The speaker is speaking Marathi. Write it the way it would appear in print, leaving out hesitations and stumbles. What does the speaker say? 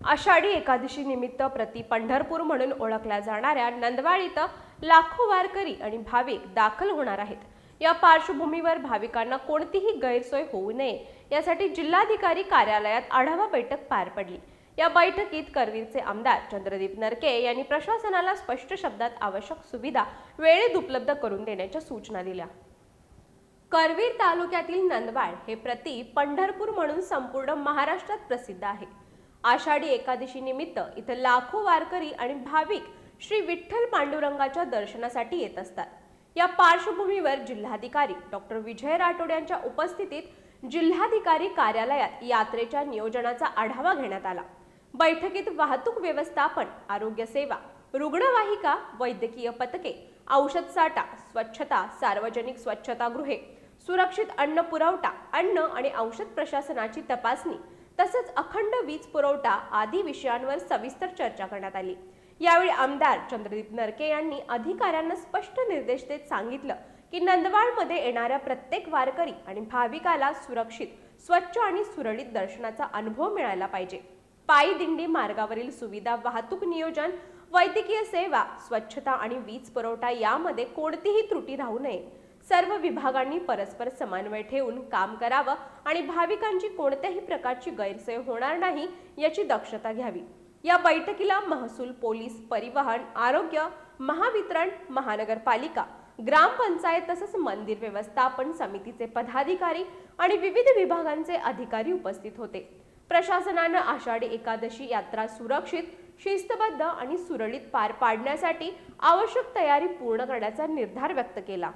आषाढी एकादशी निमित्त प्रति पंढरपूर म्हणून ओळखल्या जाणाऱ्या नंदवाळ इथं लाखो वारकरी आणि भाविक दाखल होणार आहेत। या पार्श्वभूमीवर भाविकांना कोणतीही गैरसोय होऊ नये यासाठी जिल्हाधिकारी कार्यालयात आढावा बैठक पार पडली। या बैठकीत करवीरचे आमदार चंद्रदीप नरके यांनी प्रशासनाला स्पष्ट शब्दात आवश्यक सुविधा वेळेत उपलब्ध करून देण्याच्या सूचना दिल्या। करवीर तालुक्यातील नंदवाळ हे प्रति पंढरपूर म्हणून संपूर्ण महाराष्ट्रात प्रसिद्ध आहे। आषाढी एकादशी निमित्त इथं लाखो वारकरी आणि भाविक श्री विठ्ठल पांडुरंगाच्या दर्शनासाठी येत असतात। या पार्श्वभूमीवर जिल्हाधिकारी डॉक्टर विजय राठोड यांच्या उपस्थितीत जिल्हाधिकारी कार्यालयात यात्रेच्या नियोजनाचा आढावा घेण्यात आला। बैठकीत वाहतूक व्यवस्थापन, आरोग्य सेवा, रुग्णवाहिका, वैद्यकीय पथके, औषध साठा, स्वच्छता, सार्वजनिक स्वच्छतागृहे, सुरक्षित अन्न पुरवठा, अन्न आणि औषध प्रशासनाची तपासणी तसंच अखंड वीज पुरवठा आदी विषयांवर सविस्तर चर्चा करण्यात आली। यावेळी आमदार चंद्रदीप नरके यांनी अधिकाऱ्यांना स्पष्ट निर्देश देत सांगितलं की नंदवाळमध्ये येणाऱ्या प्रत्येक वारकरी आणि भाविकाला सुरक्षित, स्वच्छ आणि सुरळीत दर्शनाचा अनुभव मिळाला पाहिजे। पायी दिंडी मार्गावरील सुविधा, वाहतूक नियोजन, वैद्यकीय सेवा, स्वच्छता आणि वीज पुरवठा यामध्ये कोणतीही त्रुटी राहू नये। सर्व विभागांनी परस्पर समन्वय ठेवून काम करावं आणि भाविकांची कोणत्याही प्रकारची गैरसोय होणार नाही याची दक्षता घ्यावी। या बैठकीला महसूल, पोलीस, परिवहन, आरोग्य, महावितरण, महानगरपालिका, ग्रामपंचायत तसंच मंदिर व्यवस्थापन समितीचे पदाधिकारी आणि विविध विभागांचे अधिकारी उपस्थित होते। प्रशासनानं आषाढी एकादशी यात्रा सुरक्षित, शिस्तबद्ध आणि सुरळीत पार पाडण्यासाठी आवश्यक तयारी पूर्ण करण्याचा निर्धार व्यक्त केला।